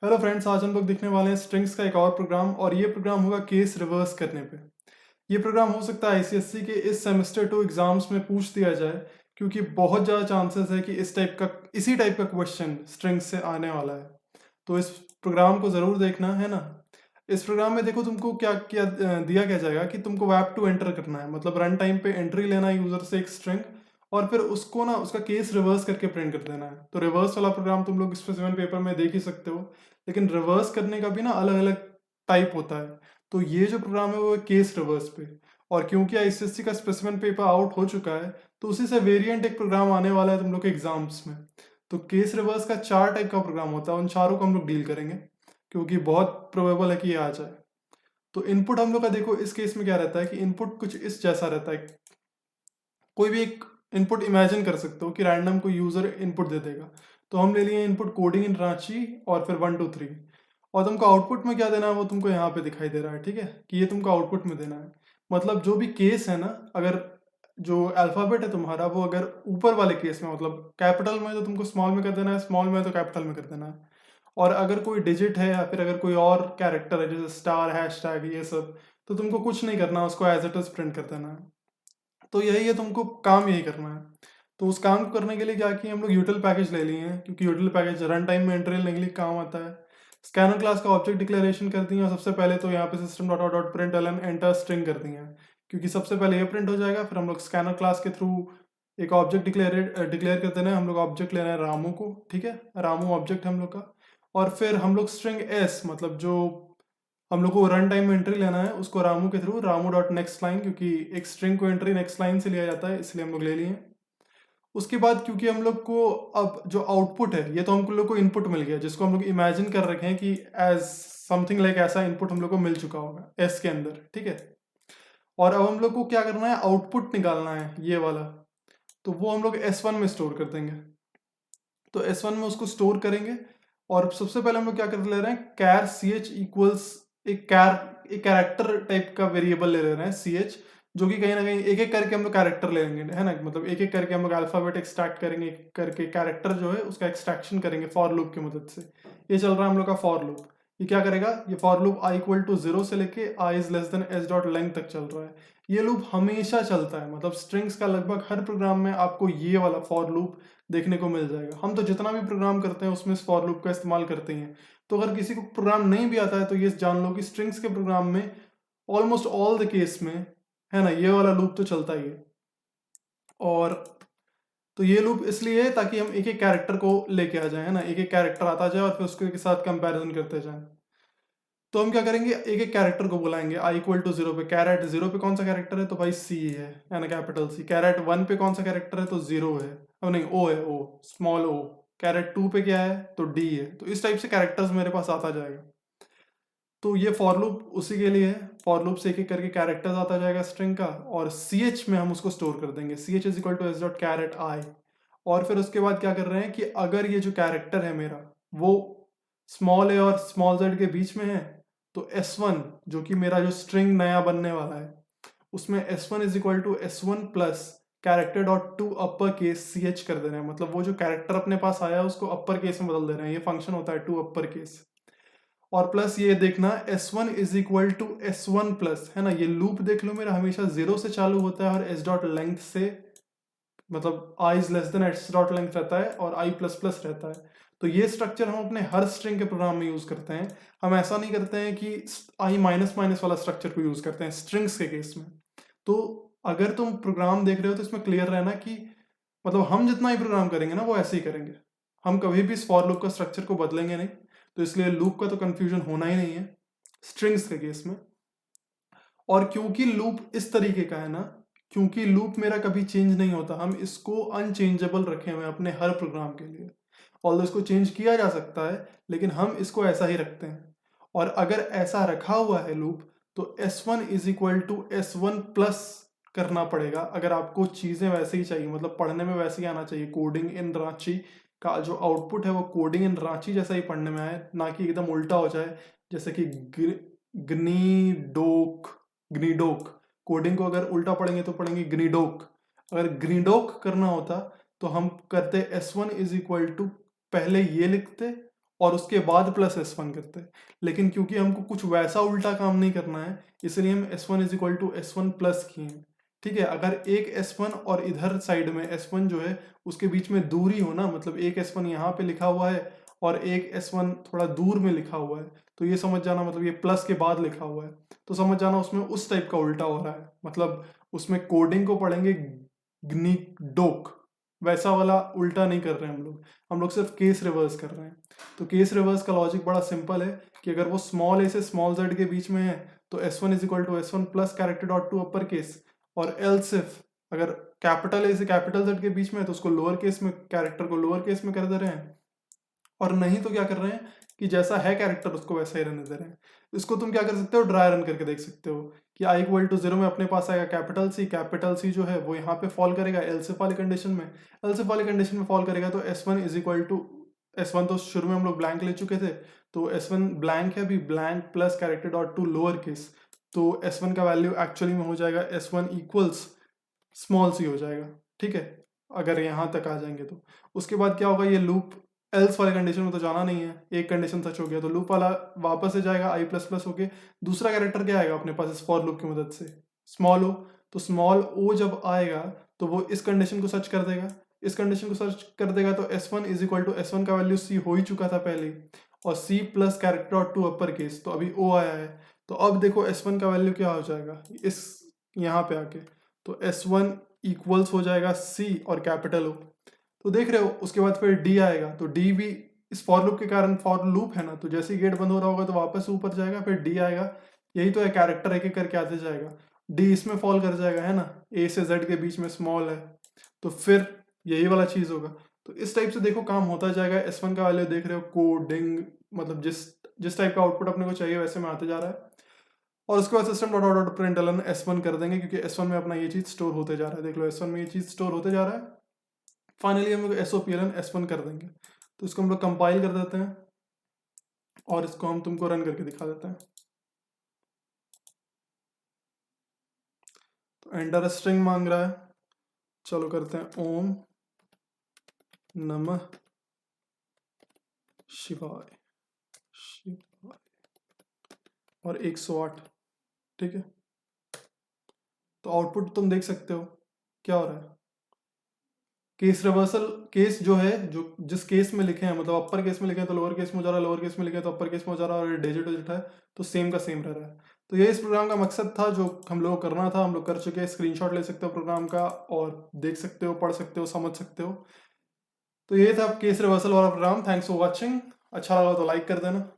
Hello friends, आज हम लोग देखने वाले हैं स्ट्रिंग्स का एक और प्रोग्राम और ये प्रोग्राम होगा केस रिवर्स करने पे। ये प्रोग्राम हो सकता है आईसीएससी के इस सेमेस्टर 2 एग्जाम्स में पूछ दिया जाए, क्योंकि बहुत ज़्यादा चांसेस है कि इसी टाइप का क्वेश्चन स्ट्रिंग्स से आने वाला है। तो इस प्रोग्राम को ज़रूर देखना है ना। इस प्रोग्राम में देखो तुमको दिया क्या जाएगा कि तुमको वैप टू एंटर करना है, मतलब रन टाइम पे एंट्री लेना है यूज़र से एक स्ट्रिंग, और फिर उसको ना उसका केस रिवर्स करके प्रिंट कर देना है। तो रिवर्स वाला प्रोग्राम तुम लोग स्पेसिफिक पेपर में देख ही सकते हो, लेकिन रिवर्स करने का भी ना अलग अलग टाइप होता है। तो ये जो प्रोग्राम है वो केस रिवर्स पे, और क्योंकि आईसीएससी का स्पेसिफिक पेपर आउट हो चुका है तो उसी से वेरिएंट एक प्रोग्राम आने वाला है तुम लोग के एग्जाम्स में। तो केस रिवर्स का 4 टाइप का प्रोग्राम होता है, उन चारों को हम लोग डील करेंगे क्योंकि बहुत प्रोबेबल है कि ये आ जाए। तो इनपुट हम लोग का देखो इस केस में क्या रहता है कि इनपुट कुछ इस जैसा रहता है। कोई भी एक इनपुट इमेजिन कर सकते हो कि रैंडम कोई यूजर इनपुट दे देगा। तो हम ले लिए इनपुट कोडिंग इन रांची और फिर 1 2 3, और तुमको आउटपुट में क्या देना है वो तुमको यहाँ पे दिखाई दे रहा है। ठीक है कि ये तुमको आउटपुट में देना है। मतलब जो भी केस है ना, अगर जो अल्फाबेट है तुम्हारा वो अगर ऊपर वाले केस में मतलब कैपिटल में तो तुमको स्मॉल में कर देना है, स्मॉल में तो कैपिटल में कर देना है। और अगर कोई डिजिट है या फिर अगर कोई और कैरेक्टर है जैसे स्टार, हैश टैग, ये सब, तो तुमको कुछ नहीं करना, उसको एज इट इज प्रिंट कर देना है। तो यही है, तुमको काम यही करना है। तो उस काम को करने के लिए क्या किया, हम लोग यूटिल पैकेज ले लिए हैं क्योंकि यूटिल पैकेज रन टाइम में एंट्री लेने के लिए काम आता है। स्कैनर क्लास का ऑब्जेक्ट डिक्लेरेशन कर दिए, और सबसे पहले तो यहाँ पे system dot out dot println enter string कर दिए हैं, क्योंकि सबसे पहले ये प्रिंट हो जाएगा। फिर हम लोग स्कैनर क्लास के थ्रू एक ऑब्जेक्ट डिक्लेयर कर देना है। हम लोग ऑब्जेक्ट लेना है रामू को, ठीक है, रामू ऑब्जेक्ट हम लोग का। और फिर हम लोग स्ट्रिंग एस, मतलब जो हम लोग को रन टाइम में एंट्री लेना है उसको रामू के through, Ramu dot next line, क्योंकि एक स्ट्रिंग को एंट्री नेक्स्ट लाइन से लिया जाता है इसलिए हम लोग ले लिए। उसके बाद क्योंकि हम लोग को अब जो आउटपुट है ये तो हम लोग को इनपुट मिल गया, जिसको हम लोग इमेजिन कर रखे हैं कि एज समथिंग लाइक ऐसा इनपुट हम लोग को मिल चुका होगा एस के अंदर, ठीक है। और अब हम लोग को क्या करना है, आउटपुट निकालना है ये वाला। तो वो हम लोग S1 में स्टोर कर देंगे। तो S1 में उसको स्टोर करेंगे, और सबसे पहले हम लोग क्या कर ले रहे हैं, कैर सी एच इक्वल्स एक कैरेक्टर टाइप का वेरिएबल ले रहे हैं सी एच, जो कि कहीं ना कहीं एक एक करके हम लोग कैरेक्टर ले लेंगे, है ना। मतलब एक एक करके हम लोग अल्फाबेट एक्सट्रैक्ट करेंगे, एक एक करके कैरेक्टर जो है उसका एक्सट्रैक्शन करेंगे फॉर लूप की मदद से। ये चल रहा है हम लोग का फॉर लूप। ये क्या करेगा, ये for loop i equal to 0 से लेके i is less than s dot length तक चल रहा है। ये लूप हमेशा चलता है, मतलब स्ट्रिंग्स का लगभग हर प्रोग्राम में आपको ये वाला फॉर लूप देखने को मिल जाएगा। हम तो जितना भी प्रोग्राम करते हैं उसमें इस फॉर लूप का इस्तेमाल करते हैं। तो अगर किसी को प्रोग्राम नहीं भी आता है तो ये जान लो कि स्ट्रिंग्स के प्रोग्राम में ऑलमोस्ट ऑल द केस में, है ना, ये वाला लूप तो चलता ही है। और तो ये लूप इसलिए है ताकि हम एक एक कैरेक्टर को लेके आ जाए, है ना, एक एक कैरेक्टर आता जाए और फिर उसके साथ कंपैरिजन करते जाएं। तो हम क्या करेंगे, एक एक कैरेक्टर को बुलाएंगे। आई इक्वल टू 0 पे कैरेट 0 पे कौन सा कैरेक्टर है, तो भाई सी है ना, कैपिटल सी। कैरेट 1 पे कौन सा कैरेक्टर है, तो 0 है, अब नहीं ओ है, ओ स्मॉल ओ। कैरेट 2 पे क्या है, तो डी है। तो इस टाइप से कैरेक्टर्स मेरे पास आता जाएगा। तो ये फॉर लूप उसी के लिए है, फॉर लूप से एक एक करके कैरेक्टर्स आता जाएगा स्ट्रिंग का, और सी एच में हम उसको स्टोर कर देंगे। C H is equal to S dot caret I. और फिर उसके बाद क्या कर रहे हैं कि अगर ये जो कैरेक्टर है मेरा वो स्मॉल ए और स्मॉल जेड के बीच में है, तो S1 जो कि मेरा जो स्ट्रिंग नया बनने वाला है उसमें S1 is equal to S1 plus character dot to upper case c h कर दे रहे हैं। मतलब वो जो कैरेक्टर अपने पास आया है उसको अपर केस में बदल दे रहे हैं। ये फंक्शन होता है टू अपर केस। और प्लस ये देखना S1 is equal to S1 plus, है ना, ये लूप देख लो मेरा हमेशा 0 से चालू होता है और S डॉट लेंथ से, मतलब i is less than s dot length रहता है और i प्लस प्लस रहता है। तो ये स्ट्रक्चर हम अपने हर स्ट्रिंग के प्रोग्राम में यूज करते हैं। हम ऐसा नहीं करते हैं कि i माइनस माइनस वाला स्ट्रक्चर को यूज करते हैं स्ट्रिंग्स के केस में। तो अगर तुम प्रोग्राम देख रहे हो तो इसमें क्लियर रहना कि मतलब हम जितना ही प्रोग्राम करेंगे ना वो ऐसे ही करेंगे। हम कभी भी इस फॉर लूप का स्ट्रक्चर को बदलेंगे नहीं। तो इसलिए लूप का तो कंफ्यूजन होना ही नहीं है स्ट्रिंग्स के केस में। और क्योंकि लूप इस तरीके का है ना, क्योंकि लूप मेरा कभी चेंज नहीं होता, हम इसको अनचेंजेबल रखे हुए हैं अपने हर प्रोग्राम के लिए। ऑल्दो इसको चेंज किया जा सकता है लेकिन हम इसको ऐसा ही रखते हैं। और अगर ऐसा रखा हुआ है लूप तो S1 is equal to S1 plus करना पड़ेगा अगर आपको चीज़ें वैसे ही चाहिए, मतलब पढ़ने में वैसे ही आना चाहिए। कोडिंग इन रांची का जो आउटपुट है वो कोडिंग इन रांची जैसा ही पढ़ने में आए, ना कि एकदम उल्टा हो जाए जैसे कि ग्नीडोक ग्नीडोक। कोडिंग को अगर उल्टा पढ़ेंगे तो पढ़ेंगे ग्नीडोक। अगर ग्रीडोक करना होता तो हम करते S1 इज इक्वल टू, पहले ये लिखते और उसके बाद प्लस S1 करते हैं। लेकिन क्योंकि हमको कुछ वैसा उल्टा काम नहीं करना है, इसलिए हम S1 is equal to S1 plus किए हैं। ठीक है, अगर एक S1 और इधर साइड में S1 जो है उसके बीच में दूरी हो ना, मतलब एक S1 यहाँ पे लिखा हुआ है और एक S1 थोड़ा दूर में लिखा हुआ है, तो ये समझ जाना, मतलब ये प्लस के बाद लिखा हुआ है तो समझ जाना उसमें उस टाइप का उल्टा हो रहा है। मतलब उसमें कोडिंग को पढ़ेंगे ग्नीडोक, वैसा वाला उल्टा नहीं कर रहे हैं हम लोग सिर्फ केस रिवर्स कर रहे हैं। तो केस रिवर्स का लॉजिक बड़ा सिंपल है कि अगर वो स्मॉल ए से स्मॉल जेड के बीच में है तो S1 is equal to S1 plus character dot to upper case, और एल्स इफ अगर कैपिटल ए से कैपिटल जेड के बीच में है तो उसको लोअर केस में, कैरेक्टर को लोअर केस में कर दे रहे हैं, और नहीं तो क्या कर रहे हैं कि जैसा है कैरेक्टर उसको वैसा ही रहने दे रहे हैं। इसको तुम क्या कर सकते हो, ड्राई रन करके देख सकते हो कि i इक्वल टू 0 में अपने पास आएगा कैपिटल सी जो है वो यहाँ पे फॉल करेगा एल्सिफ वाली कंडीशन में, एल्सिफ वाली कंडीशन में फॉल करेगा तो S1 is equal to S1 तो शुरू में हम लोग ब्लैंक ले चुके थे, तो S1 ब्लैंक है अभी, blank plus character dot to lower case, तो S1 का वैल्यू एक्चुअली में हो जाएगा S1 इक्वल्स स्मॉल सी हो जाएगा। ठीक है, अगर यहाँ तक आ जाएंगे तो उसके बाद क्या होगा, ये लूप एल्स वाले कंडीशन में तो जाना नहीं है, एक कंडीशन सच हो गया तो लूप वाला वापस से जाएगा i प्लस प्लस होके, दूसरा कैरेक्टर क्या आएगा अपने पास इस फॉर लूप की मदद से, स्मॉल ओ, तो स्मॉल ओ जब आएगा तो वो इस कंडीशन को सर्च कर देगा, इस कंडीशन को सर्च कर देगा तो S1 is equal to S1 का वैल्यू C हो ही चुका था पहले, और C प्लस कैरेक्टर और टू अपर केस, तो अभी O आया है, तो अब देखो S1 का वैल्यू क्या हो जाएगा इस यहाँ पे आके, तो S1 इक्वल्स हो जाएगा C और कैपिटल O, तो देख रहे हो। उसके बाद फिर डी आएगा, तो डी भी इस फॉर लूप के कारण, फॉर लूप है ना, तो जैसे ही गेट बंद हो रहा होगा तो वापस ऊपर जाएगा, फिर डी आएगा, यही तो है, कैरेक्टर एक एक करके आते जाएगा, डी इसमें फॉल कर जाएगा है ना, ए से जेड के बीच में स्मॉल है, तो फिर यही वाला चीज होगा। तो इस टाइप से देखो काम होता जाएगा। S1 का वैल्यू देख रहे हो, कोडिंग मतलब जिस टाइप का आउटपुट अपने को चाहिए वैसे में आते जा रहा है, और उसके बाद system dot dot println S1 कर देंगे, क्योंकि S1 में अपना ये चीज स्टोर होते जा रहा है, देख लो S1 में ये चीज स्टोर होते जा रहा है। फाइनली हम लोग SOPLN S1 कर देंगे, तो इसको हम लोग कंपाइल कर देते हैं और इसको हम तुमको रन करके दिखा देते हैं। तो एंटर स्ट्रिंग मांग रहा है, चलो करते हैं ओम नमः शिवाय शिवाय और 108। ठीक है, तो आउटपुट तुम देख सकते हो क्या हो रहा है। केस रिवर्सल, केस जो है, जो जिस केस में लिखे हैं, मतलब अपर केस में लिखे हैं तो लोअर केस में हो जा रहा है, लोअर केस में लिखे हैं तो अपर केस में हो जा रहा है, और डिजिट डिजिट है तो सेम का सेम रह रहा है। तो ये इस प्रोग्राम का मकसद था जो हम लोग को करना था, हम लोग कर चुके हैं। स्क्रीनशॉट ले सकते हो प्रोग्राम का और देख सकते हो, पढ़ सकते हो, समझ सकते हो। तो ये था केस रिवर्सल वाला प्रोग्राम। थैंक्स फॉर वॉचिंग, अच्छा लगा तो लाइक कर देना।